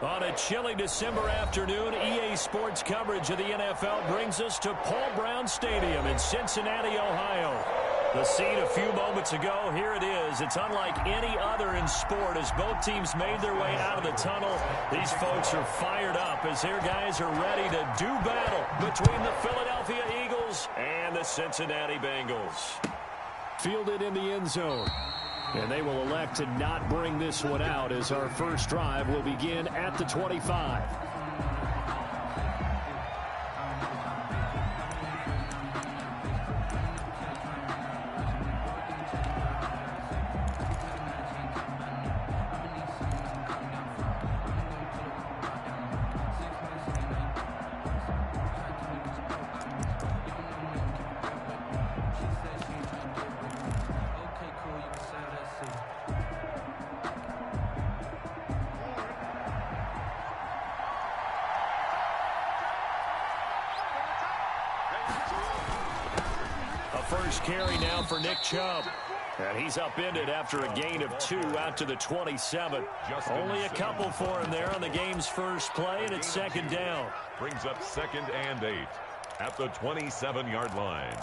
On a chilly December afternoon, EA Sports coverage of the NFL brings us to Paul Brown Stadium in Cincinnati, Ohio. The scene a few moments ago, here it is. It's unlike any other in sport as both teams made their way out of the tunnel. These folks are fired up as their guys are ready to do battle between the Philadelphia Eagles and the Cincinnati Bengals. Fielded in the end zone. And they will elect to not bring this one out as our first drive will begin at the 25. First carry now for Nick Chubb. And he's upended after a gain of 2 out to the 27. Only a couple for him there on the game's first play, and it's second down. Brings up 2nd and 8 at the 27-yard line.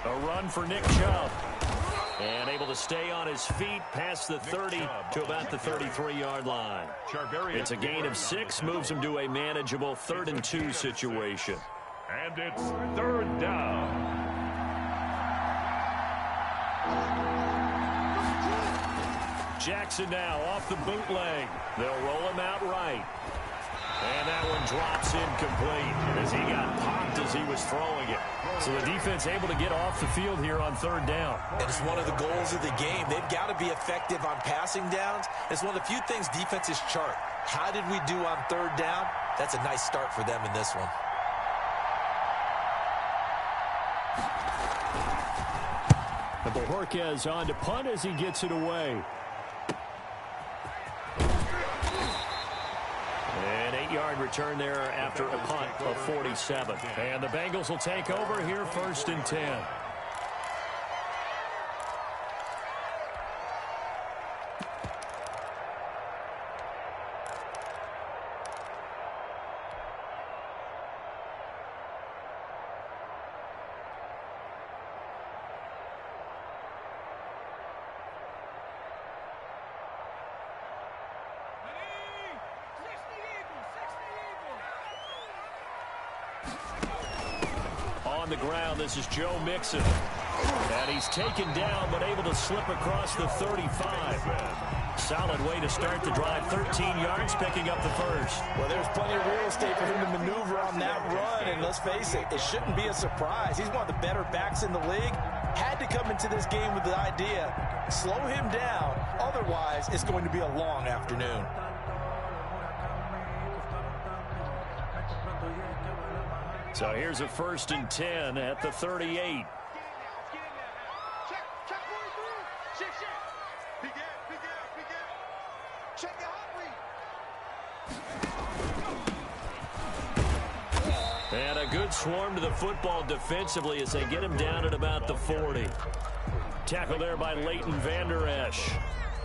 A run for Nick Chubb. And able to stay on his feet past the 30 to about the 33-yard line. It's a gain of 6, moves him to a manageable 3rd and 2 situation. And it's 3rd down. Jackson now off the bootleg. They'll roll him out right. And that one drops incomplete as he got popped as he was throwing it. So the defense able to get off the field here on 3rd down. And it's one of the goals of the game. They've got to be effective on passing downs. It's one of the few things defenses chart. How did we do on 3rd down? That's a nice start for them in this one. And Bojorquez on to punt as he gets it away. An 8-yard return there after a punt of 47. And the Bengals will take over here 1st and 10. On the ground, this is Joe Mixon. And he's taken down, but able to slip across the 35. Solid way to start the drive. 13 yards, picking up the first. Well, there's plenty of real estate for him to maneuver on that run. And let's face it, it shouldn't be a surprise. He's one of the better backs in the league. Had to come into this game with the idea, slow him down. Otherwise, it's going to be a long afternoon. So here's a 1st and 10 at the 38. And a good swarm to the football defensively as they get him down at about the 40. Tackle there by Leighton Vander Esch.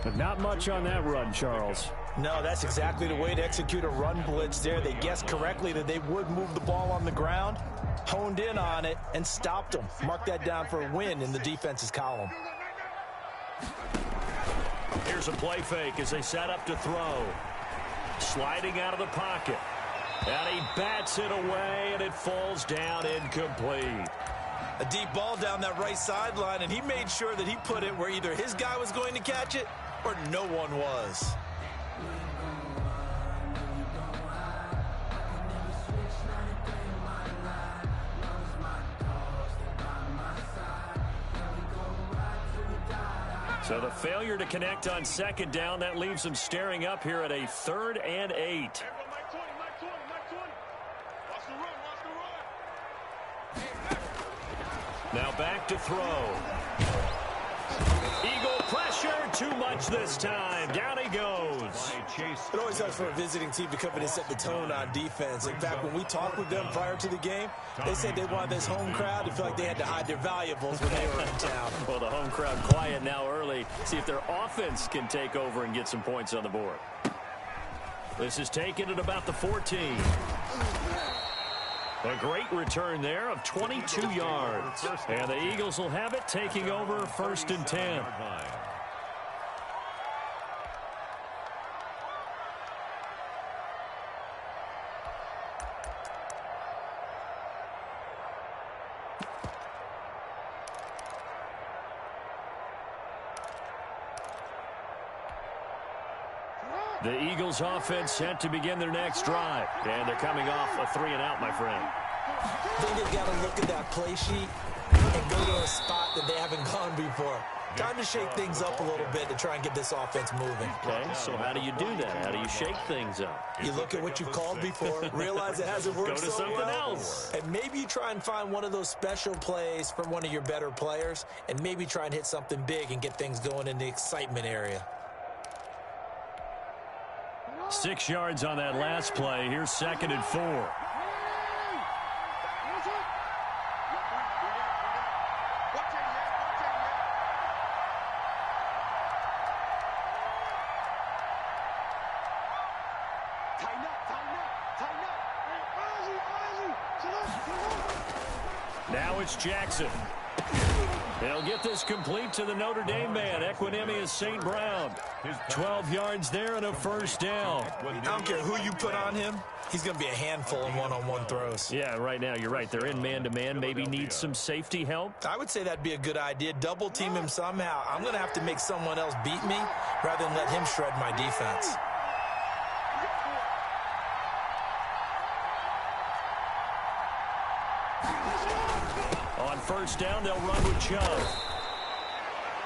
But not much on that run, Charles. No, that's exactly the way to execute a run blitz there. They guessed correctly that they would move the ball on the ground, honed in on it, and stopped them. Mark that down for a win in the defense's column. Here's a play fake as they set up to throw. Sliding out of the pocket. And he bats it away, and it falls down incomplete. A deep ball down that right sideline, and he made sure that he put it where either his guy was going to catch it or no one was. So the failure to connect on 2nd down, that leaves them staring up here at a 3rd and 8. Now back to throw. Eagle pressure, too much this time. Down he goes. It always helps for a visiting team to come in and set the tone on defense. In fact, when we talked with them prior to the game, they said they wanted this home crowd to feel like they had to hide their valuables when they were in town. Well, the home crowd quiet now early. See if their offense can take over and get some points on the board. This is taken at about the 14. A great return there of 22 yards. And the Eagles will have it, taking over 1st and 10. The Eagles offense set to begin their next drive. And they're coming off a 3-and-out, my friend. I think they've got to look at that play sheet and go to a spot that they haven't gone before. Time to shake things up a little bit to try and get this offense moving. Okay, so how do you do that? How do you shake things up? You look at what you've called before, realize it hasn't worked Go to so something well, else. and maybe you try and find one of those special plays from one of your better players, and maybe try and hit something big and get things going in the excitement area. 6 yards on that last play. Here's 2nd and 4. Now it's Jackson. They'll get this complete to the Notre Dame man, Equinemius St. Brown. 12 yards there and a 1st down. I don't care who you put on him, he's going to be a handful in one-on-one throws. Yeah, right now, you're right. They're in man-to-man. Maybe need some safety help. I would say that'd be a good idea. Double team him somehow. I'm going to have to make someone else beat me rather than let him shred my defense. On 1st down, they'll run with Chubb.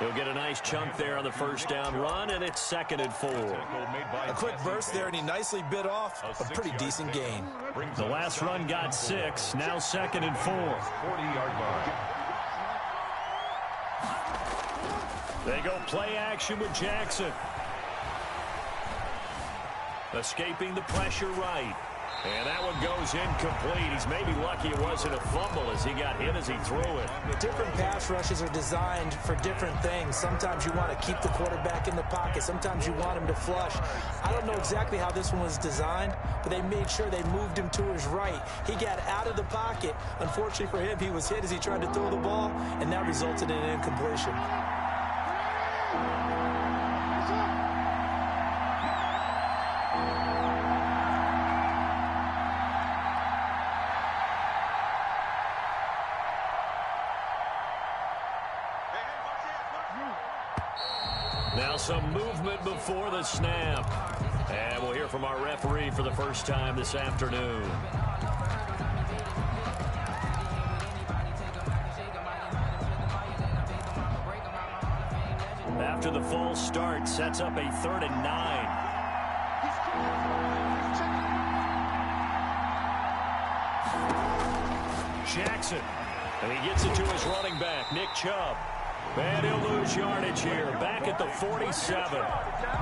He'll get a nice chunk there on the 1st down run, and it's 2nd and 4. A quick burst there, and he nicely bit off a pretty decent gain. The last run got 6, now 2nd and 4. 40-yard line. They go play action with Jackson. Escaping the pressure right. And that one goes incomplete. He's maybe lucky it wasn't a fumble as he got hit as he threw it. Different pass rushes are designed for different things. Sometimes you want to keep the quarterback in the pocket. Sometimes you want him to flush. I don't know exactly how this one was designed, but they made sure they moved him to his right. He got out of the pocket. Unfortunately for him, he was hit as he tried to throw the ball, and that resulted in an incompletion. Now some movement before the snap. And we'll hear from our referee for the first time this afternoon. After the false start, sets up a 3rd and 9. Jackson. And he gets it to his running back, Nick Chubb. And he'll lose yardage here, back at the 47.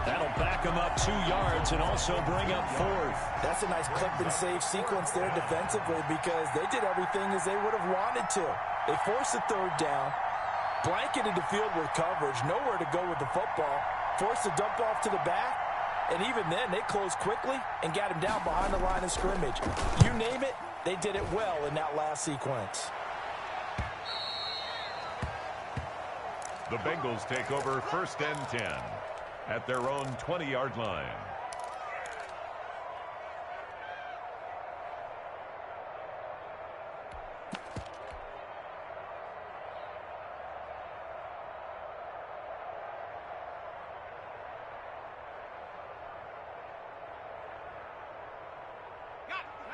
That'll back him up 2 yards and also bring up 4th. That's a nice clip and save sequence there defensively because they did everything as they would have wanted to. They forced the 3rd down, blanketed the field with coverage, nowhere to go with the football, forced the dump off to the back, and even then they closed quickly and got him down behind the line of scrimmage. You name it, they did it well in that last sequence. The Bengals take over 1st and 10 at their own 20-yard line.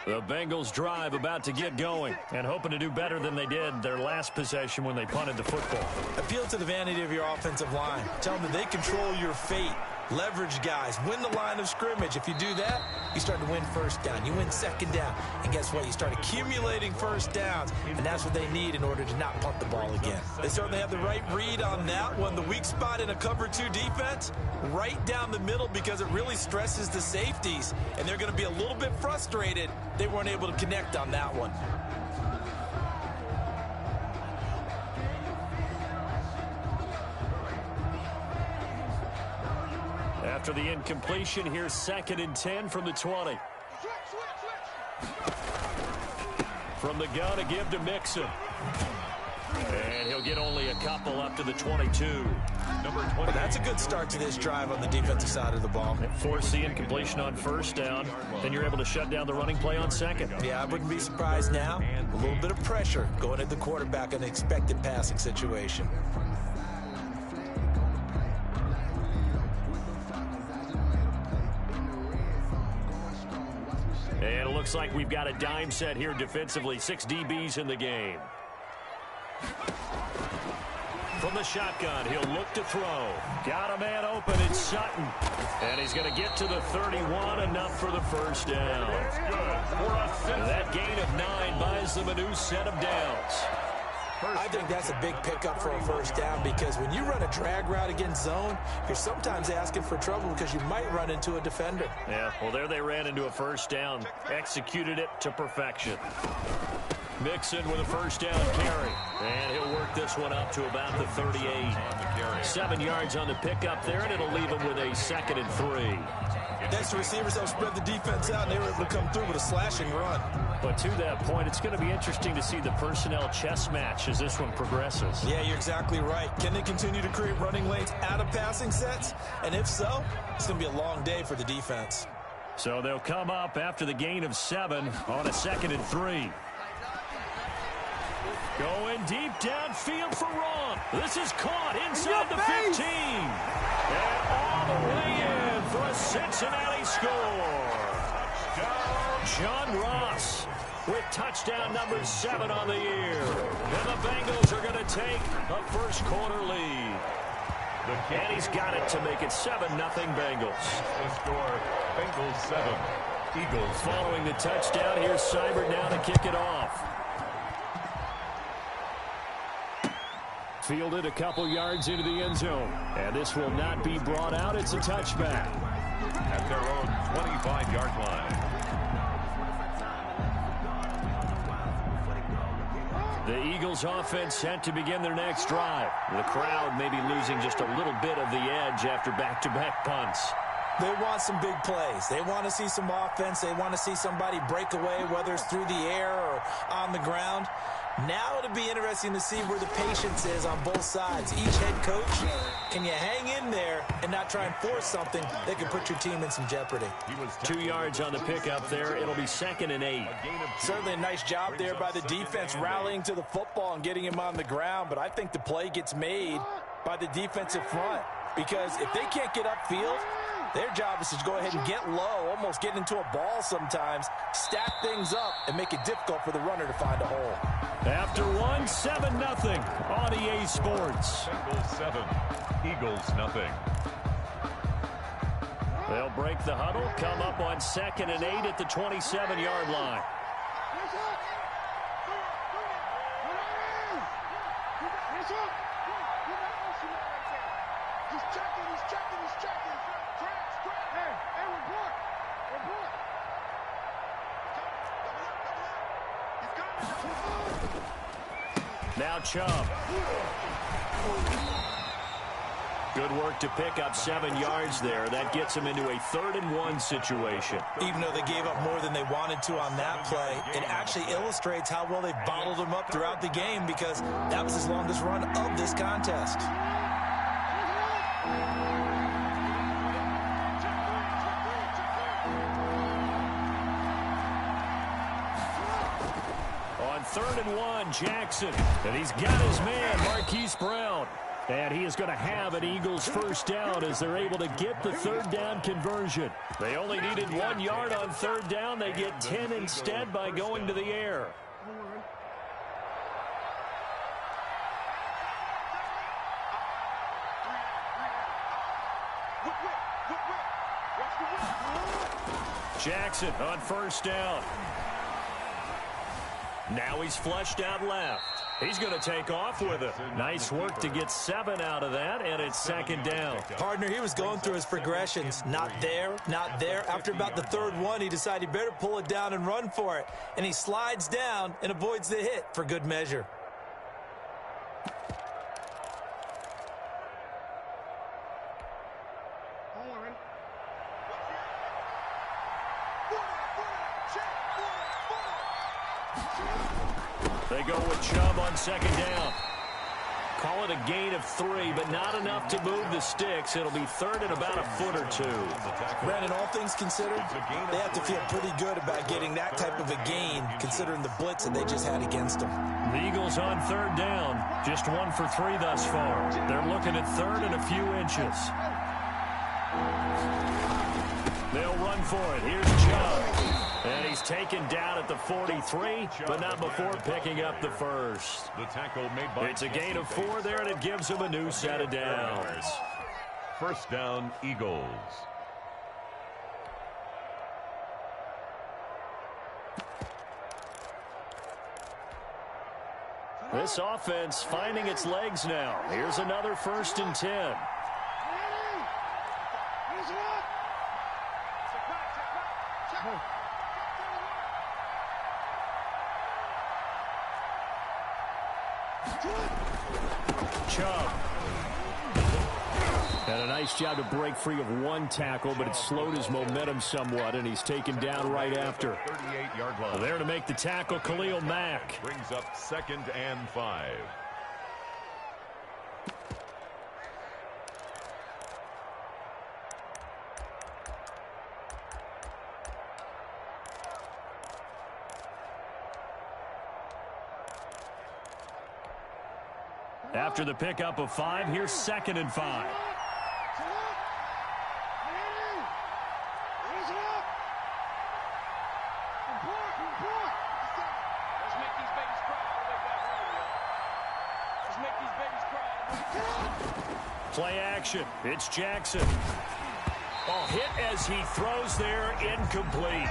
The Bengals drive about to get going and hoping to do better than they did their last possession when they punted the football. Appeal to the vanity of your offensive line. Tell them that they control your fate. Leverage guys, win the line of scrimmage. If you do that, you start to win first down. You win second down. And guess what? You start accumulating first downs. And that's what they need in order to not punt the ball again. They certainly have the right read on that one. The weak spot in a cover 2 defense, right down the middle, because it really stresses the safeties. And they're going to be a little bit frustrated they weren't able to connect on that one. After the incompletion, here's 2nd and 10 from the 20. From the gun, a give to Mixon. And he'll get only a couple up to the 22. Number 20. Well, that's a good start to this drive on the defensive side of the ball. Force the incompletion on first down. Then you're able to shut down the running play on second. Yeah, I wouldn't be surprised now. A little bit of pressure going at the quarterback in an expected passing situation. And it looks like we've got a dime set here defensively. 6 DBs in the game. From the shotgun, he'll look to throw. Got a man open, it's Sutton. And he's going to get to the 31, enough for the first down. That gain of 9 buys them a new set of downs. I think that's a big pickup for a first down, because when you run a drag route against zone, you're sometimes asking for trouble because you might run into a defender. Yeah, well, there they ran into a first down. Executed it to perfection. Mixon with a first down carry. And he'll work this one up to about the 38. 7 yards on the pickup there, and it'll leave him with a 2nd and 3. Next, the receivers help spread the defense out, and they were able to come through with a slashing run. But to that point, it's going to be interesting to see the personnel chess match as this one progresses. Yeah, you're exactly right. Can they continue to create running lanes out of passing sets? And if so, it's going to be a long day for the defense. So they'll come up after the gain of 7 on a 2nd and 3. Going deep downfield for Ron. This is caught inside the 15. And all the way in for a Cincinnati score. John Ross with touchdown number 7 on the year. And the Bengals are going to take a first quarter lead. And he's got it to make it 7-0 Bengals. The score, Bengals 7, Eagles. Following the touchdown, here's Seibert now to kick it off. Fielded a couple yards into the end zone. And this will not be brought out. It's a touchback. At their own 25-yard line. The Eagles offense set to begin their next drive. The crowd may be losing just a little bit of the edge after back-to-back punts. They want some big plays. They want to see some offense. They want to see somebody break away, whether it's through the air or on the ground. Now it'll be interesting to see where the patience is on both sides. Each head coach, can you hang in there and not try and force something that could put your team in some jeopardy? 2 yards on the pickup there. It'll be 2nd and 8. Certainly a nice job there by the defense rallying to the football and getting him on the ground, but I think the play gets made by the defensive front, because if they can't get upfield, their job is to go ahead and get low, almost get into a ball sometimes, stack things up, and make it difficult for the runner to find a hole. After 1, 7-0 on EA Sports. Bengals 7, Eagles 0. They'll break the huddle, come up on 2nd and 8 at the 27-yard line. Now Chubb. Good work to pick up 7 yards there. That gets him into a 3rd and 1 situation. Even though they gave up more than they wanted to on that play, it actually illustrates how well they've bottled him up throughout the game, because that was his longest run of this contest. On 3rd and 1, Jackson. And he's got his man, Marquise Brown. And he is going to have an Eagles first down as they're able to get the 3rd down conversion. They only needed 1 yard on 3rd down. They get 10 instead by going to the air. Jackson on first down. Now he's flushed out left. He's going to take off with it. Nice work to get 7 out of that, and it's second down. Partner, he was going through his progressions. Not there, not there. After about the third one, he decided he better pull it down and run for it. And he slides down and avoids the hit for good measure. They go with Chubb on second down. Call it a gain of 3, but not enough to move the sticks. It'll be third and about a foot or 2. Brandon, all things considered, they have to feel pretty good about getting that type of a gain, considering the blitz that they just had against them. The Eagles on third down. Just 1 for 3 thus far. They're looking at third and a few inches. They'll run for it. Here's Chubb. And he's taken down at the 43, but not before picking up the first. The tackle made by It's a gain of 4 there, and it gives him a new set of downs. First down, Eagles. This offense finding its legs now. Here's another 1st and 10. Chubb. And a nice job to break free of 1 tackle, but it slowed his momentum somewhat, and he's taken down right after. 38-yard line. There to make the tackle, Khalil Mack. Brings up 2nd and 5. After the pickup of 5, here's 2nd and 5. Play action. It's Jackson. Oh, hit as he throws there, incomplete.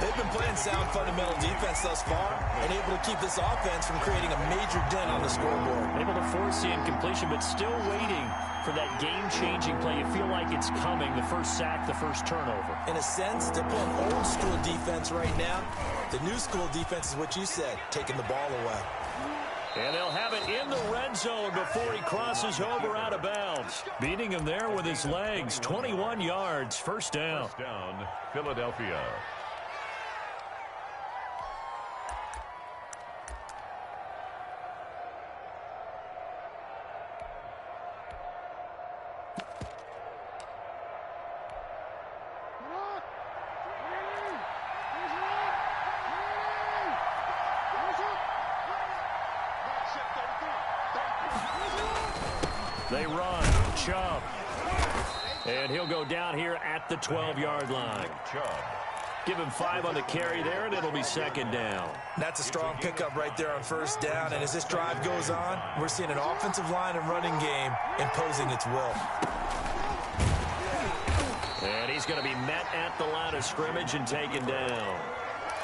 They've been playing sound fundamental defense thus far and able to keep this offense from creating a major dent on the scoreboard. Able to force the incompletion, but still waiting for that game-changing play. You feel like it's coming, the first sack, the first turnover. In a sense, they're playing old-school defense right now. The new-school defense is what you said, taking the ball away. And they'll have it in the red zone before he crosses over out of bounds. Beating him there with his legs, 21 yards, first down. First down, Philadelphia. They run. Chubb. And he'll go down here at the 12-yard line. Chubb. Give him 5 on the carry there, and it'll be second down. That's a strong pickup right there on first down. And as this drive goes on, we're seeing an offensive line and running game imposing its will. And he's going to be met at the line of scrimmage and taken down.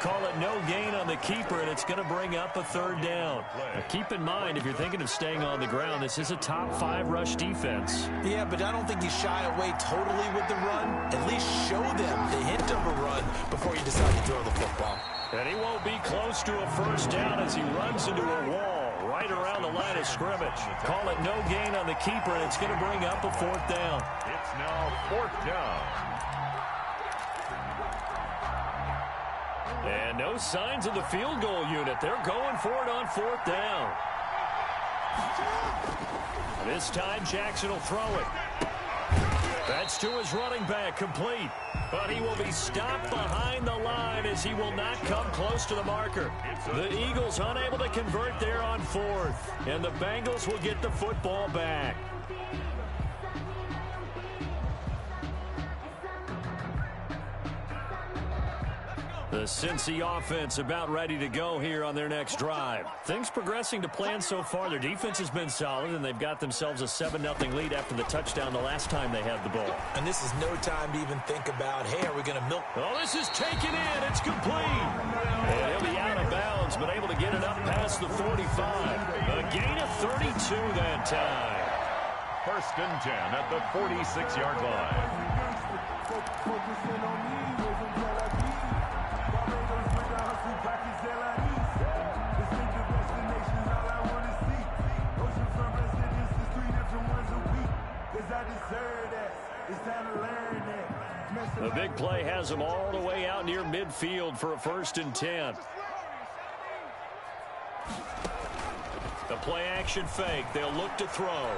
Call it no gain on the keeper, and it's going to bring up a third down. Now, keep in mind, if you're thinking of staying on the ground, this is a top 5 rush defense. Yeah, but I don't think you shy away totally with the run. At least show them the hint of a run before you decide to throw the football. And he won't be close to a first down as he runs into a wall right around the line of scrimmage. Call it no gain on the keeper, and it's going to bring up a 4th down. It's now 4th down. And no signs of the field goal unit. They're going for it on 4th down. This time, Jackson will throw it. That's to his running back, complete. But he will be stopped behind the line as he will not come close to the marker. The Eagles unable to convert there on 4th. And the Bengals will get the football back. The Cincy offense about ready to go here on their next drive. Things progressing to plan so far. Their defense has been solid, and they've got themselves a 7-0 lead after the touchdown the last time they had the ball. And this is no time to even think about, hey, are we going to milk? Oh, this is taken in. It's complete. And he'll be out of bounds, but able to get it up past the 45. A gain of 32 that time. 1st and 10 at the 46-yard line. The big play has them all the way out near midfield for a 1st and 10. The play action fake. They'll look to throw.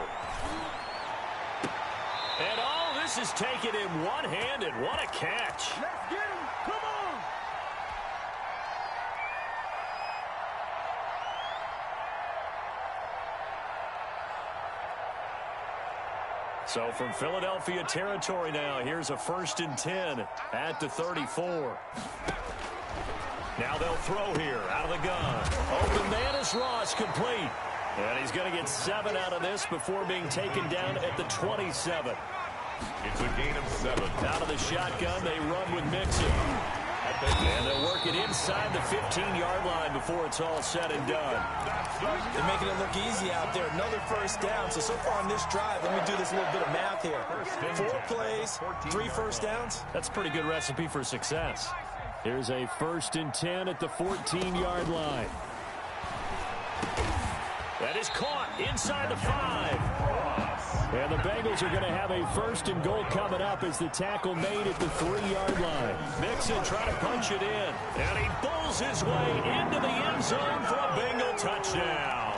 And oh, this is taken in one-handed. What a catch. Let's get him. Come on. So from Philadelphia territory now, here's a 1st and 10 at the 34. Now they'll throw here out of the gun. Open man is Ross, complete. And he's going to get 7 out of this before being taken down at the 27. It's a gain of 7. Out of the shotgun, they run with Mixon. And they'll work it inside the 15-yard line before it's all said and done. They're making it look easy out there. Another 1st down. So far on this drive, let me do this little bit of math here. 4 plays, 3 1st downs. That's a pretty good recipe for success. Here's a 1st and 10 at the 14-yard line. That is caught inside the 5. And the Bengals are going to have a 1st and goal coming up as the tackle made at the 3-yard line. Mixon trying to punch it in. And he bulls his way into the end zone for a Bengal touchdown.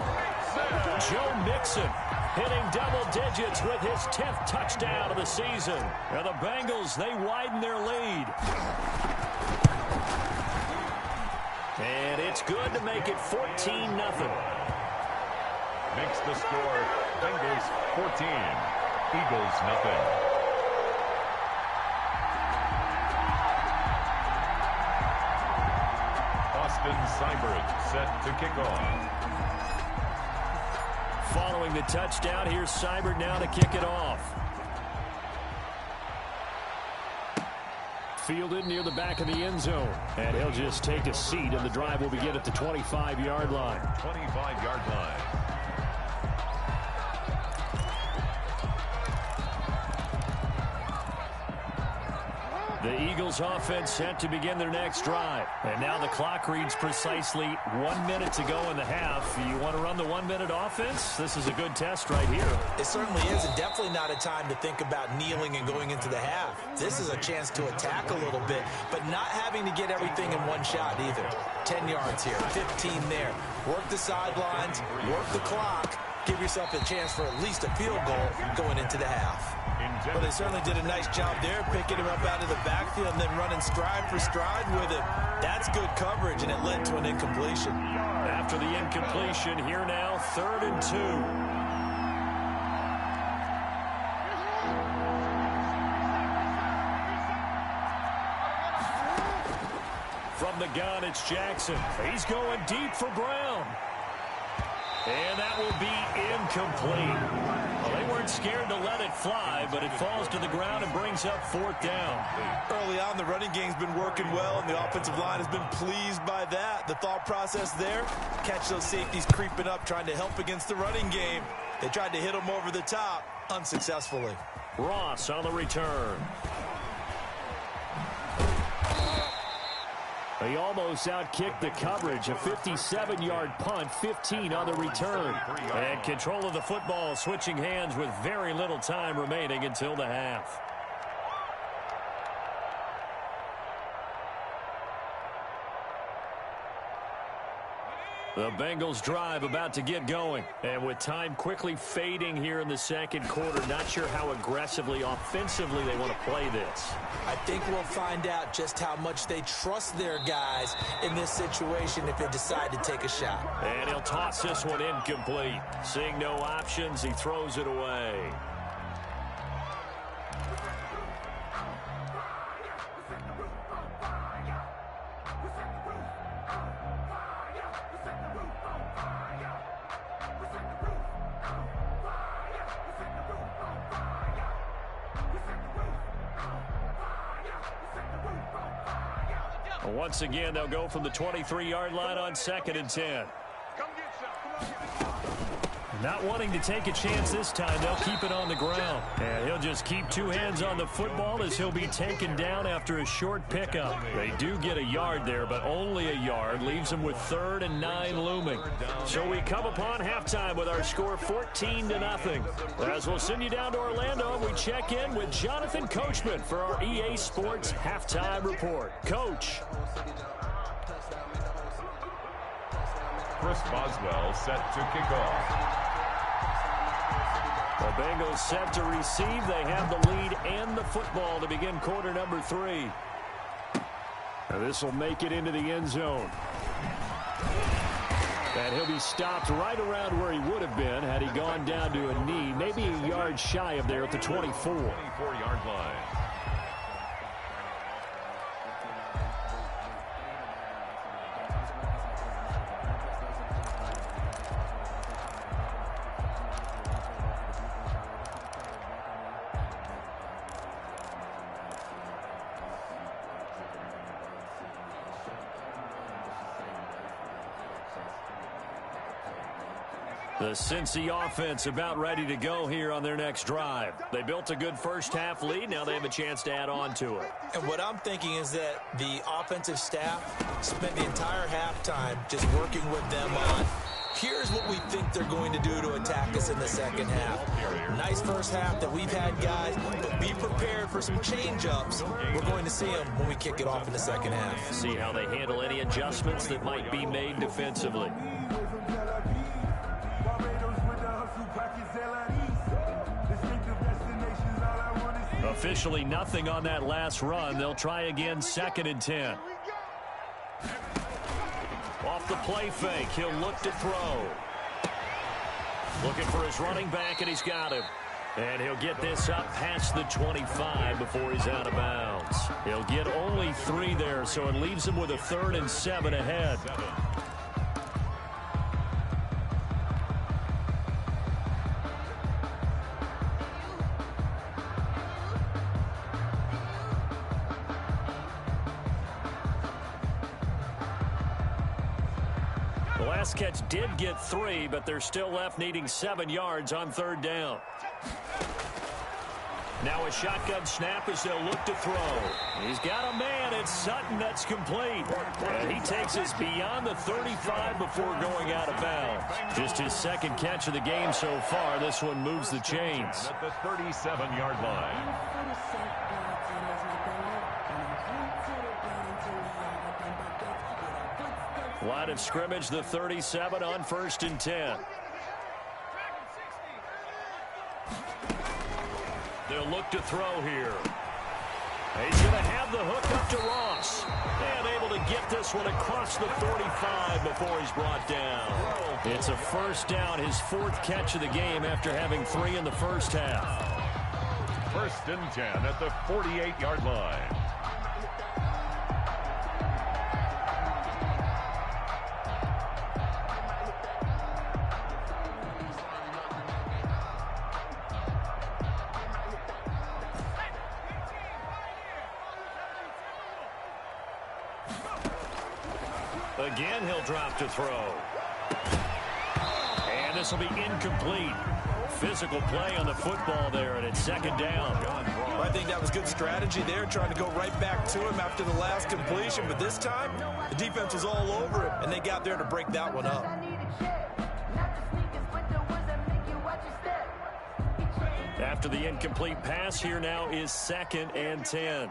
Joe Mixon hitting double digits with his 10th touchdown of the season. And the Bengals, they widen their lead. And it's good to make it 14-0. Makes the score Bengals 14, Eagles nothing. Austin Seibert set to kick off. Following the touchdown, here's Seibert now to kick it off. Fielded near the back of the end zone. And he'll just take a seat, and the drive will begin at the 25-yard line. 25-yard line. The Eagles offense set to begin their next drive. And now the clock reads precisely 1 minute to go in the half. You want to run the 1-minute offense? This is a good test right here. It certainly is, and definitely not a time to think about kneeling and going into the half. This is a chance to attack a little bit, but not having to get everything in one shot either. 10 yards here, 15 there. Work the sidelines, work the clock. Give yourself a chance for at least a field goal going into the half. Well, they certainly did a nice job there, picking him up out of the backfield and then running stride for stride with him. That's good coverage, and it led to an incompletion. After the incompletion, here now, 3rd and 2. From the gun, it's Jackson. He's going deep for Brown. And that will be incomplete. Well, they weren't scared to let it fly, but it falls to the ground and brings up 4th down. Early on, the running game's been working well, and the offensive line has been pleased by that. The thought process there, catch those safeties creeping up, trying to help against the running game. They tried to hit them over the top, unsuccessfully. Ross on the return. He almost outkicked the coverage. A 57-yard punt, 15 on the return. And control of the football switching hands with very little time remaining until the half. The Bengals drive about to get going. And with time quickly fading here in the second quarter, not sure how aggressively, offensively they want to play this. I think we'll find out just how much they trust their guys in this situation if they decide to take a shot. And he'll toss this one incomplete. Seeing no options, he throws it away. Once again, they'll go from the 23-yard line on 2nd and 10. Not wanting to take a chance this time, they'll keep it on the ground. And he'll just keep two hands on the football as he'll be taken down after a short pickup. They do get a yard there, but only a yard. Leaves them with 3rd and 9 looming. So we come upon halftime with our score 14-0. As we'll send you down to Orlando, we check in with Jonathan Coachman for our EA Sports Halftime Report. Coach. Chris Boswell set to kick off. The Bengals set to receive. They have the lead and the football to begin quarter number 3. And this will make it into the end zone. And he'll be stopped right around where he would have been had he gone down to a knee, maybe a yard shy of there at the 24. 24-yard line. The Cincy offense about ready to go here on their next drive. They built a good first-half lead. Now they have a chance to add on to it. And what I'm thinking is that the offensive staff spent the entire halftime just working with them on, here's what we think they're going to do to attack us in the second half. Nice first half that we've had, guys, but be prepared for some change-ups. We're going to see them when we kick it off in the second half. See how they handle any adjustments that might be made defensively. Officially nothing on that last run. They'll try again 2nd and 10. Off the play fake, he'll look to throw. Looking for his running back, and he's got him. And he'll get this up past the 25 before he's out of bounds. He'll get only 3 there, so it leaves him with a 3rd and 7 ahead. The last catch did get 3, but they're still left needing 7 yards on 3rd down. Now a shotgun snap as they'll look to throw. He's got a man. It's Sutton that's complete. And he takes us beyond the 35 before going out of bounds. Just his 2nd catch of the game so far. This one moves the chains. At the 37-yard line. Line of scrimmage, the 37 on 1st and 10. They'll look to throw here. He's going to have the hook up to Ross. And able to get this one across the 45 before he's brought down. It's a 1st down, his 4th catch of the game after having 3 in the first half. 1st and 10 at the 48-yard line. Again, he'll drop to throw. And this will be incomplete. Physical play on the football there, and it's 2nd down. I think that was good strategy there, trying to go right back to him after the last completion. But this time, the defense was all over him, and they got there to break that one up. After the incomplete pass, here now is 2nd and 10.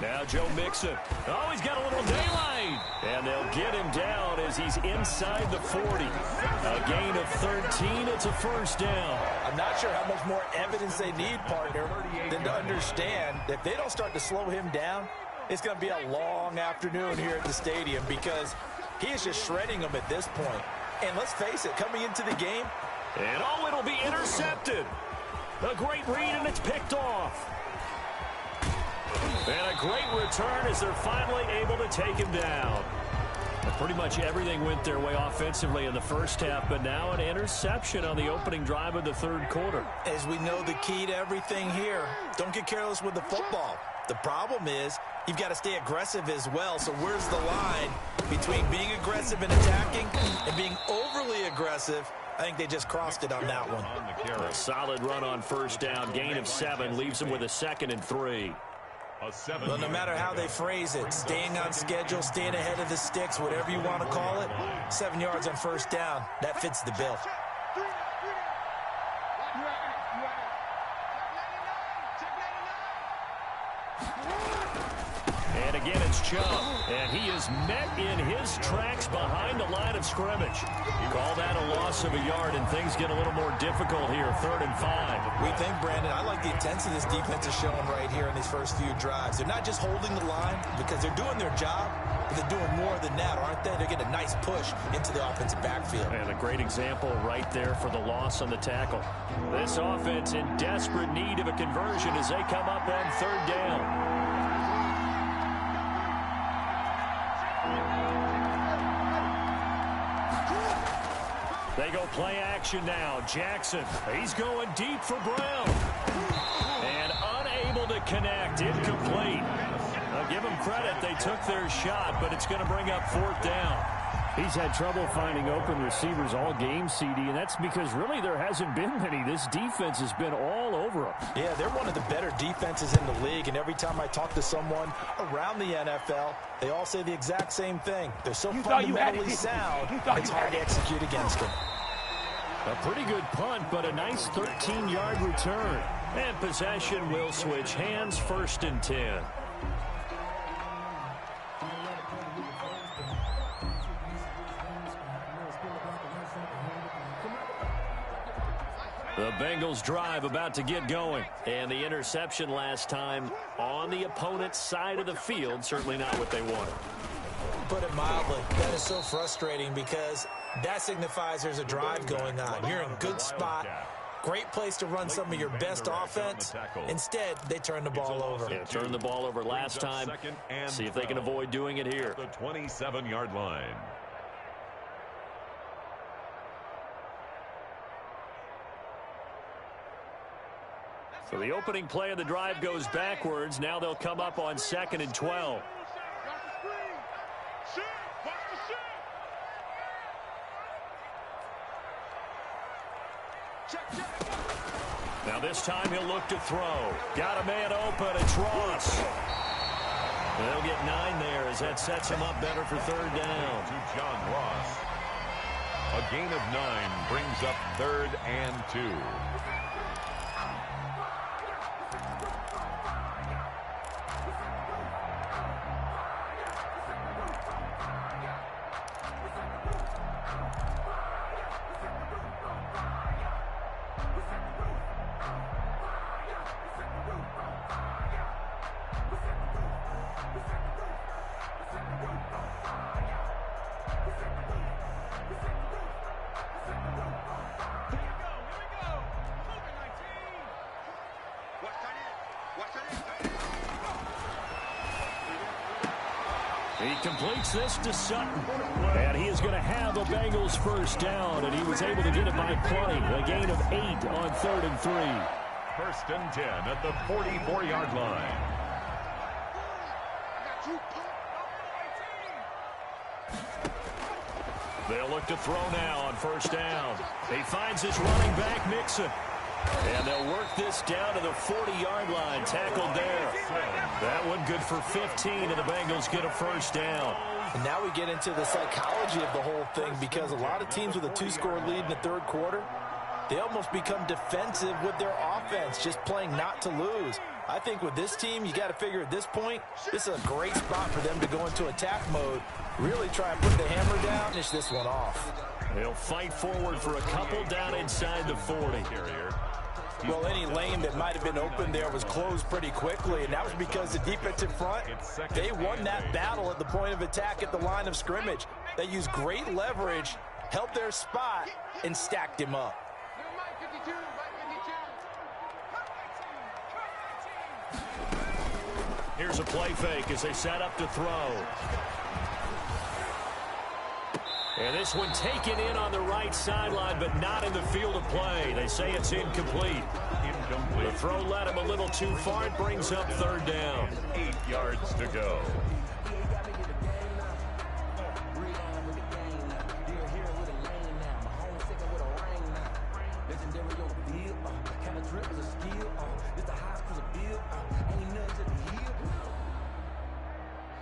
Now Joe Mixon. Oh, he's got a little daylight. And they'll get him down as he's inside the 40. A gain of 13. It's a 1st down. I'm not sure how much more evidence they need, partner, than to understand that if they don't start to slow him down, it's going to be a long afternoon here at the stadium because he is just shredding them at this point. And let's face it, coming into the game. And oh, it'll be intercepted. A great read, and it's picked off. And a great return as they're finally able to take him down. Pretty much everything went their way offensively in the first half, but now an interception on the opening drive of the third quarter. As we know, the key to everything here, don't get careless with the football. The problem is you've got to stay aggressive as well. So where's the line between being aggressive and attacking and being overly aggressive? I think they just crossed it on that one. A solid run on first down. Gain of 7 leaves them with a 2nd and 3. Well, no matter how they phrase it, staying on schedule, staying ahead of the sticks, whatever you want to call it, 7 yards on first down, that fits the bill. And again, it's Chubb. And he is met in his tracks behind the line of scrimmage. Call that a loss of a yard, and things get a little more difficult here, 3rd and 5. We think, Brandon, I like the intensity this defense is showing right here in these first few drives. They're not just holding the line because they're doing their job, but they're doing more than that, aren't they? They're getting a nice push into the offensive backfield. And a great example right there for the loss on the tackle. This offense in desperate need of a conversion as they come up on 3rd down. They go play action now. Jackson, he's going deep for Brown. And unable to connect. Incomplete. I'll give them credit. They took their shot, but it's going to bring up 4th down. He's had trouble finding open receivers all game, CD, and that's because really there hasn't been many. This defense has been all over them. Yeah, they're one of the better defenses in the league, and every time I talk to someone around the NFL, they all say the exact same thing. They're so fundamentally sound, it's hard to execute against them. A pretty good punt, but a nice 13-yard return. And possession will switch hands, 1st and 10. The Bengals drive about to get going. And the interception last time on the opponent's side of the field, certainly not what they wanted. Put it mildly, that is so frustrating because that signifies there's a drive going on. You're in a good spot. Great place to run some of your best offense. Instead, they turn the ball over. Yeah, turned the ball over last time. See if they can avoid doing it here. The 27-yard line. So the opening play of the drive goes backwards. Now they'll come up on 2nd and 12. Now this time he'll look to throw. Got a man open. It's Ross. They'll get 9 there as that sets him up better for 3rd down. To John Ross. A gain of 9 brings up 3rd and 2. He completes this to Sutton. And he is going to have a Bengals 1st down, and he was able to get it by plenty. A gain of 8 on 3rd and 3. 1st and 10 at the 44-yard line. They'll look to throw now on 1st down. He finds his running back, Mixon. And they'll work this down to the 40-yard line. Tackled there. That one good for 15, and the Bengals get a 1st down. And now we get into the psychology of the whole thing because a lot of teams with a 2-score lead in the 3rd quarter, they almost become defensive with their offense, just playing not to lose. I think with this team, you got to figure at this point, this is a great spot for them to go into attack mode, really try and put the hammer down, finish this one off. They'll fight forward for a couple down inside the 40. Well, any lane that might have been open there was closed pretty quickly, and that was because the defensive front, they won that battle at the point of attack at the line of scrimmage. They used great leverage, held their spot, and stacked him up. Here's a play fake as they set up to throw. And this one taken in on the right sideline, but not in the field of play. They say it's incomplete. The throw led him a little too far. It brings up third down. 8 yards to go.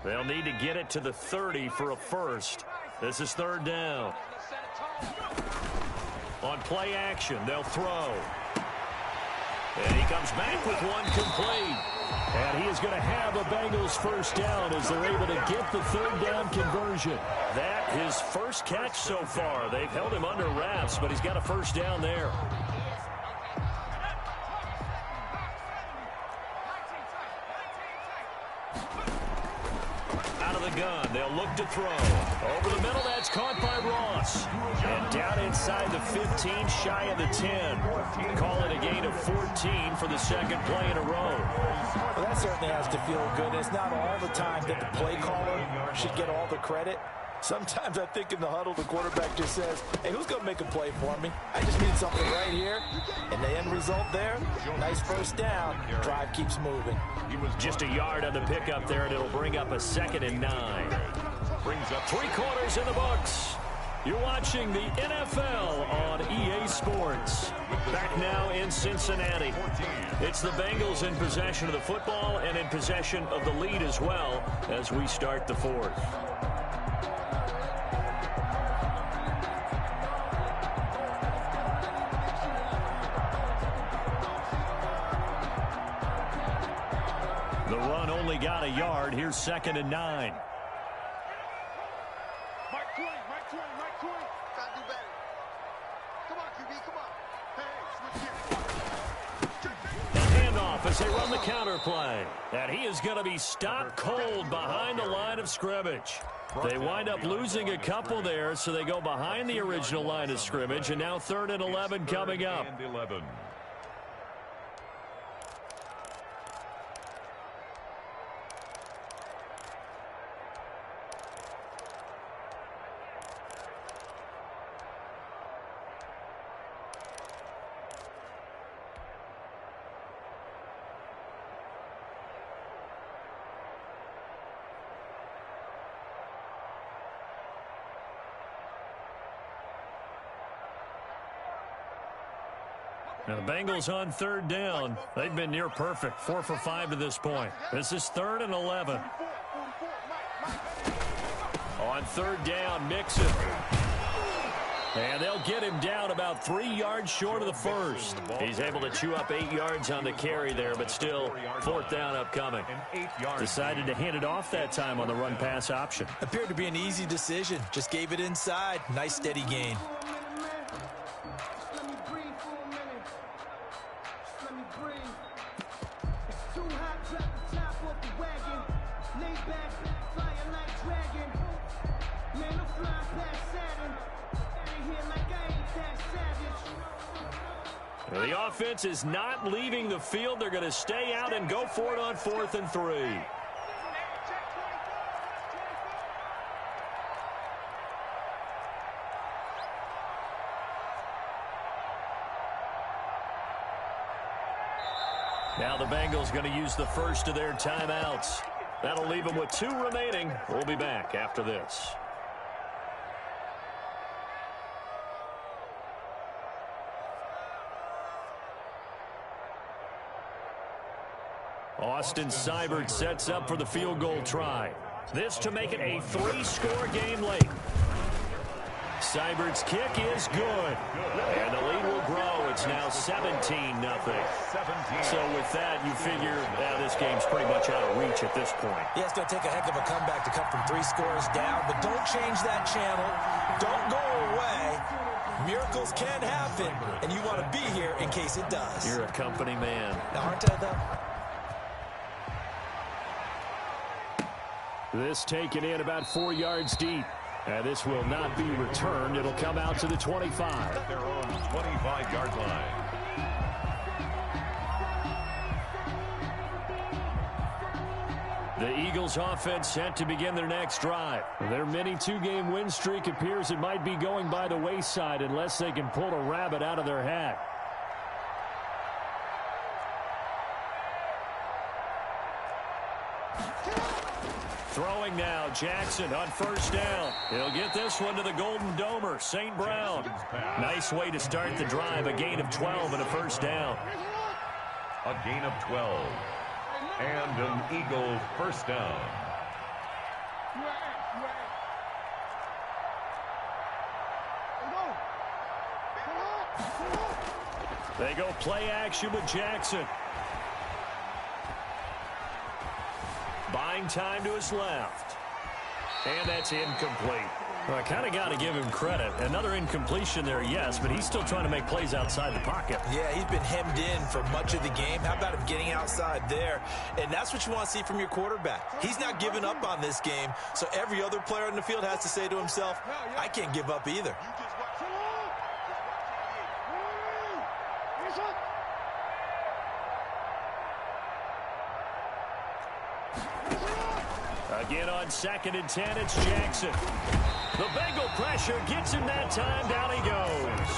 They'll need to get it to the 30 for a first. This is third down. On play action, they'll throw. And he comes back with one complete. And he is going to have a Bengals first down as they're able to get the third down conversion. That his first catch so far. They've held him under wraps, but he's got a first down there. Gun. They'll look to throw. Over the middle, that's caught by Ross. And down inside the 15, shy of the 10. Call it a gain of 14 for the second play in a row. Well, that certainly has to feel good. It's not all the time that the play caller should get all the credit. Sometimes I think in the huddle, the quarterback just says, hey, who's going to make a play for me? I just need something right here. And the end result there, nice first down. Drive keeps moving. He was just a yard on the pickup there, and it'll bring up a 2nd and 9. Brings up 3 quarters in the books. You're watching the NFL on EA Sports. Back now in Cincinnati. It's the Bengals in possession of the football and in possession of the lead as well as we start the 4th. The run only got a yard. Here's 2nd and 9. Mike 20, Mike 20, Mike 20. Gotta do better. Come on, QB, come on. Hey, switch here. Handoff as they run the counter play. And he is going to be stopped cold behind the line of scrimmage. They wind up losing a couple there, so they go behind the original line of scrimmage, and now 3rd and 11 coming up. 3rd and 11. Now the Bengals on 3rd down. They've been near perfect. 4 for 5 to this point. This is 3rd and 11. On 3rd down, Mixon. And they'll get him down about 3 yards short of the first. He's able to chew up 8 yards on the carry there, but still 4th down upcoming. Decided to hand it off that time on the run-pass option. Appeared to be an easy decision. Just gave it inside. Nice steady gain. The offense is not leaving the field. They're going to stay out and go for it on 4th and 3. Now the Bengals going to use the first of their timeouts. That'll leave them with 2 remaining. We'll be back after this. Austin Seibert sets up for the field goal try. This to make it a 3-score game late. Seibert's kick is good. And the lead will grow. It's now 17-0. So with that, you figure this game's pretty much out of reach at this point. Yeah, it's going to take a heck of a comeback to come from 3 scores down, but don't change that channel. Don't go away. Miracles can happen, and you want to be here in case it does. You're a company man. Now, aren't I, though? This taken in about 4 yards deep. And this will not be returned. It'll come out to the 25. Their own 25-yard line. The Eagles offense set to begin their next drive. Their mini two-game win streak appears it might be going by the wayside unless they can pull a rabbit out of their hat. Throwing now, Jackson on first down. He'll get this one to the Golden Domer, St. Brown. Nice way to start the drive, a gain of 12 and a first down. A gain of 12. And an Eagle first down. They go play action with Jackson. Buying time to his left. And that's incomplete. Well, I kind of got to give him credit. Another incompletion there, yes, but he's still trying to make plays outside the pocket. Yeah, he's been hemmed in for much of the game. How about him getting outside there? And that's what you want to see from your quarterback. He's not giving up on this game, so every other player in the field has to say to himself, I can't give up either. Again on 2nd and 10, it's Jackson. The Bengal pressure gets him that time. Down he goes.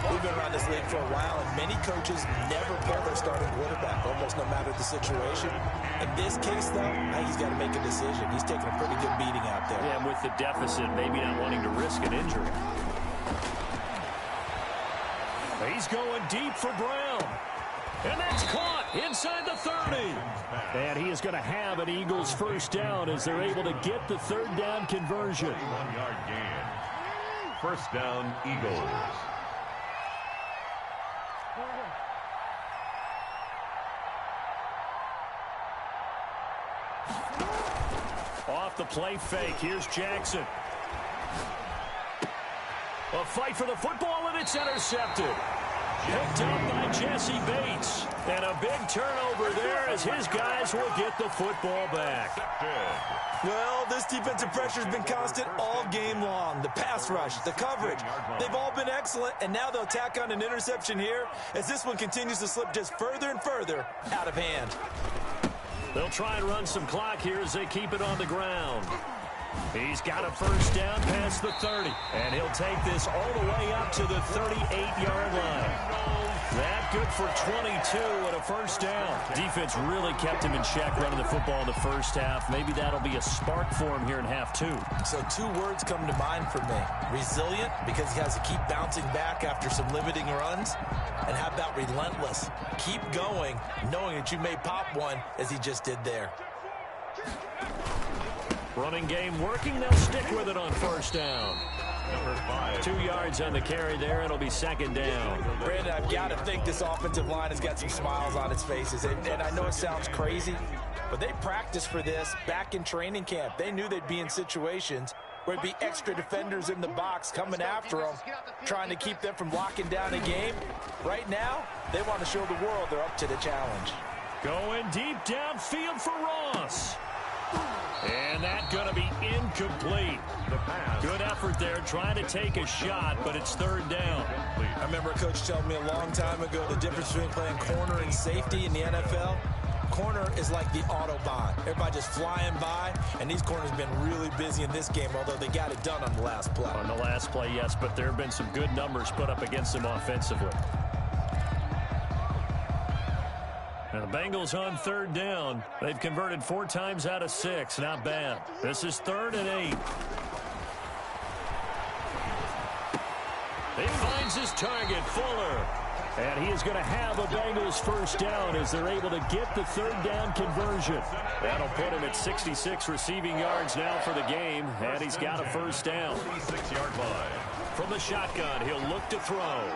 We've been around this league for a while, and many coaches never pull their starting quarterback, almost no matter the situation. In this case, though, I think he's got to make a decision. He's taking a pretty good beating out there. Yeah, and with the deficit, maybe not wanting to risk an injury. He's going deep for Brown. And that's caught inside the 30. And he is going to have an Eagles first down as they're able to get the third down conversion. 1-yard gain. First down, Eagles. Off the play fake. Here's Jackson. A fight for the football, and it's intercepted. Picked up by Jesse Bates. And a big turnover there as his guys will get the football back. Well, this defensive pressure has been constant all game long. The pass rush, the coverage, they've all been excellent, and now they'll tack on an interception here as this one continues to slip just further and further out of hand. They'll try and run some clock here as they keep it on the ground. He's got a first down past the 30, and he'll take this all the way up to the 38-yard line. That good for 22 and a first down. Defense really kept him in check running the football in the first half. Maybe that'll be a spark for him here in half two. So 2 words come to mind for me. Resilient, because he has to keep bouncing back after some limiting runs. And how about relentless? Keep going, knowing that you may pop one as he just did there. Running game working. They'll stick with it on first down. Number 5. 2 yards on the carry there. It'll be second down. Brandon, I've got to think this offensive line has got some smiles on its faces. And I know it sounds crazy, but they practiced for this back in training camp. They knew they'd be in situations where there'd be extra defenders in the box coming after them, trying to keep them from locking down a game. Right now, they want to show the world they're up to the challenge. Going deep downfield for Ross. And that's going to be incomplete. The pass. Good effort there, trying to take a shot, but it's third down. I remember a coach telling me a long time ago the difference between playing corner and safety in the NFL. Corner is like the Autobahn. Everybody just flying by, and these corners have been really busy in this game, although they got it done on the last play. On the last play, yes, but there have been some good numbers put up against them offensively. And the Bengals on third down. They've converted 4 times out of 6. Not bad. This is 3rd and 8. He finds his target, Fuller. And he is going to have a Bengals first down as they're able to get the third down conversion. That'll put him at 66 receiving yards now for the game. And he's got a first down. 46-yard line. From the shotgun, he'll look to throw.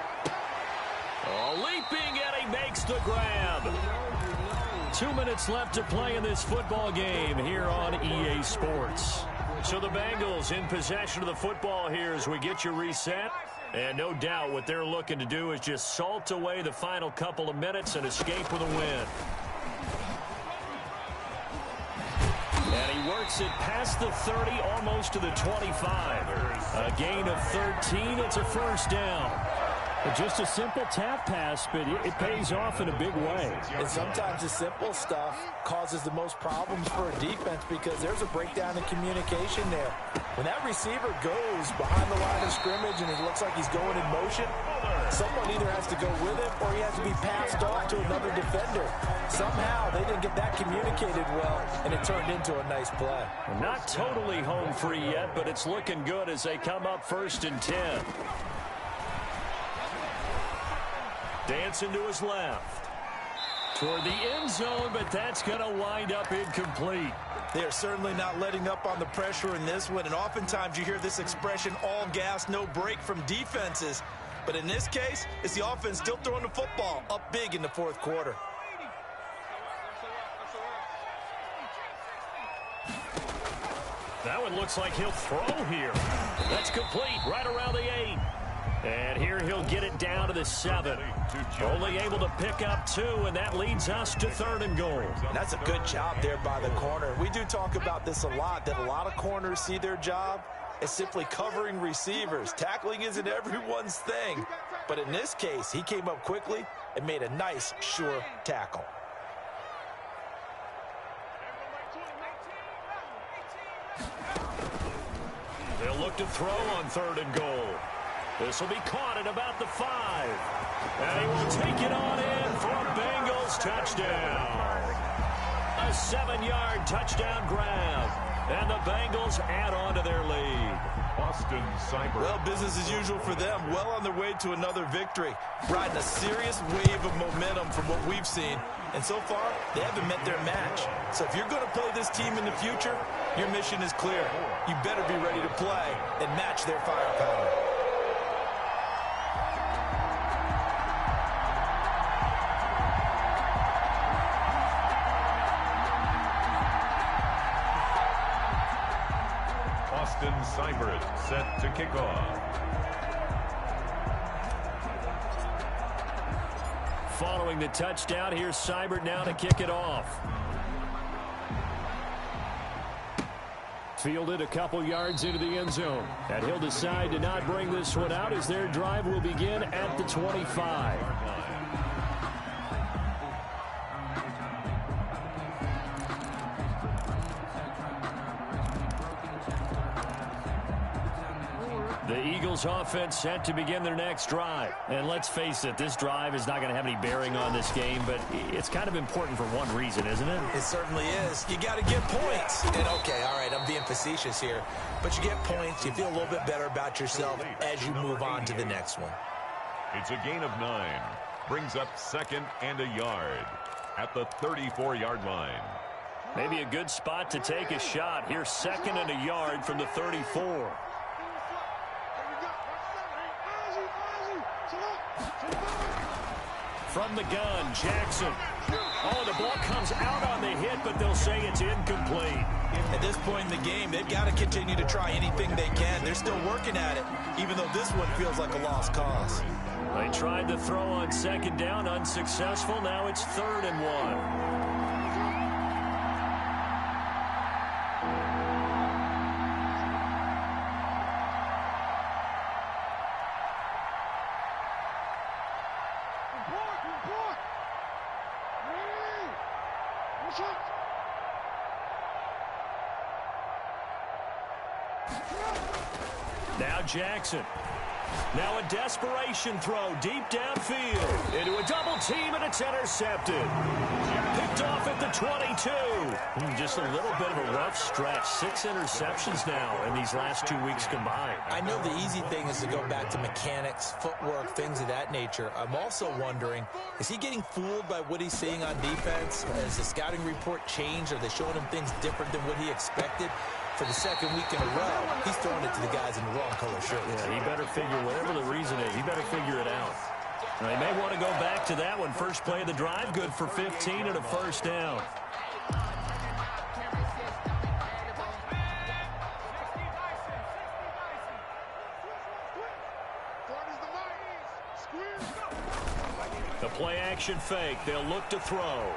Oh, leaping, and he makes the grab. 2 minutes left to play in this football game here on EA Sports. So the Bengals in possession of the football here as we get you reset. And no doubt what they're looking to do is just salt away the final couple of minutes and escape with a win. And he works it past the 30, almost to the 25. A gain of 13. It's a first down. Just a simple tap pass, but it pays off in a big way. And sometimes the simple stuff causes the most problems for a defense because there's a breakdown in communication there. When that receiver goes behind the line of scrimmage and it looks like he's going in motion, someone either has to go with him or he has to be passed off to another defender. Somehow they didn't get that communicated well, and it turned into a nice play. Not totally home free yet, but it's looking good as they come up 1st and 10. Dancing to his left. Toward the end zone, but that's going to wind up incomplete. They are certainly not letting up on the pressure in this one, and oftentimes you hear this expression, all gas, no break from defenses. But in this case, it's the offense still throwing the football up big in the 4th quarter. That one looks like he'll throw here. That's complete right around the 8. And here he'll get it down to the 7. Only able to pick up 2, and that leads us to 3rd and goal. And that's a good job there by the corner. We do talk about this a lot, that a lot of corners see their job as simply covering receivers. Tackling isn't everyone's thing. But in this case, he came up quickly and made a nice, sure tackle. They'll look to throw on 3rd and goal. This will be caught at about the 5. And he will take it on in for a Bengals touchdown. A 7-yard touchdown grab. And the Bengals add on to their lead. Austin Seibert. Well, business as usual for them. Well on their way to another victory. Riding a serious wave of momentum from what we've seen. And so far, they haven't met their match. So if you're going to play this team in the future, your mission is clear. You better be ready to play and match their firepower. Austin Seibert set to kick off. Following the touchdown, here's Seibert now to kick it off. Fielded a couple yards into the end zone. And he'll decide to not bring this one out as their drive will begin at the 25. The Eagles offense set to begin their next drive. And let's face it, this drive is not going to have any bearing on this game, but it's kind of important for one reason, isn't it? It certainly is. You got to get points. And okay, all right, I'm being facetious here, but you get points, you feel a little bit better about yourself as you move on to the next one. It's a gain of 9. Brings up 2nd and a yard at the 34-yard line. Maybe a good spot to take a shot. Here's 2nd and a yard from the 34. From the gun, Jackson. Oh, the ball comes out on the hit, but they'll say it's incomplete. At this point in the game, they've got to continue to try anything they can. They're still working at it, even though this one feels like a lost cause. They tried to throw on 2nd down, unsuccessful. Now it's 3rd and 1. Now Jackson. Now a desperation throw deep downfield into a double team, and it's intercepted. Picked off at the 22. Just a little bit of a rough stretch. 6 interceptions now in these last 2 weeks combined. I know the easy thing is to go back to mechanics, footwork, things of that nature. I'm also wondering, is he getting fooled by what he's seeing on defense? Has the scouting report changed? Are they showing him things different than what he expected? For the 2nd week in a row, he's throwing it to the guys in the wrong color shirts. Yeah, he better figure, whatever the reason is, he better figure it out. They may want to go back to that one. First play of the drive, good for 15 and a 1st down. The play action fake. They'll look to throw.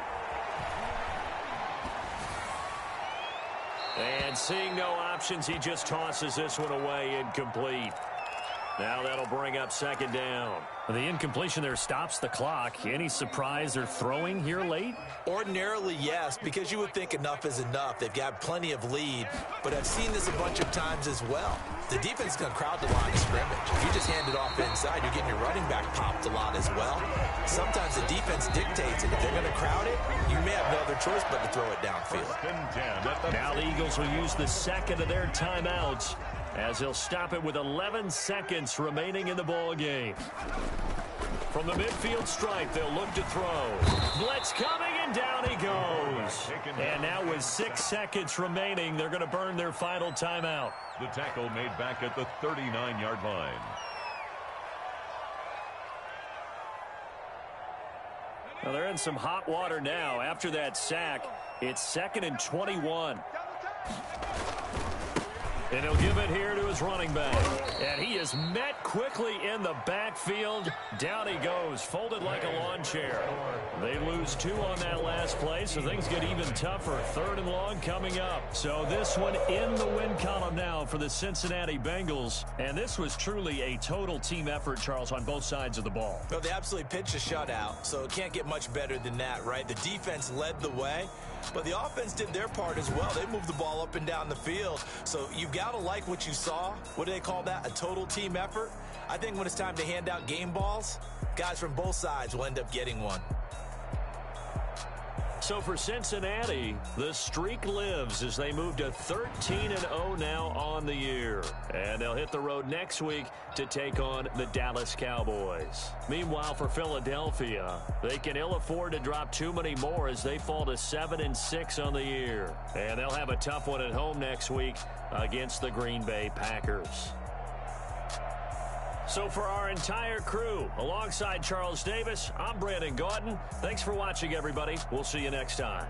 And seeing no options, he just tosses this one away, incomplete. Now that'll bring up second down. The incompletion there stops the clock. Any surprise they're throwing here late? Ordinarily, yes, because you would think enough is enough. They've got plenty of lead, but I've seen this a bunch of times as well. The defense is going to crowd the line of scrimmage. If you just hand it off inside, you're getting your running back popped a lot as well. Sometimes the defense dictates it. If they're going to crowd it, you may have no other choice but to throw it downfield. Now the Eagles will use the second of their timeouts as they'll stop it with 11 seconds remaining in the ball game. From the midfield stripe, they'll look to throw. Blitz coming, and down he goes. And now with 6 seconds remaining, they're going to burn their final timeout. The tackle made back at the 39-yard line. Well, they're in some hot water now. After that sack, it's 2nd and 21. And he'll give it here to his running back. And he is met quickly in the backfield. Down he goes, folded like a lawn chair. They lose 2 on that last play, so things get even tougher. 3rd and long coming up. So this one in the win column now for the Cincinnati Bengals. And this was truly a total team effort, Charles, on both sides of the ball. Well, they absolutely pitched a shutout, so it can't get much better than that, right? The defense led the way, but the offense did their part as well. They moved the ball up and down the field. So you've got to like what you saw. What do they call that? A total team effort? I think when it's time to hand out game balls, guys from both sides will end up getting one. So for Cincinnati, the streak lives as they move to 13-0 now on the year. And they'll hit the road next week to take on the Dallas Cowboys. Meanwhile, for Philadelphia, they can ill afford to drop too many more as they fall to 7-6 on the year. And they'll have a tough one at home next week against the Green Bay Packers. So for our entire crew, alongside Charles Davis, I'm Brandon Gaudin. Thanks for watching, everybody. We'll see you next time.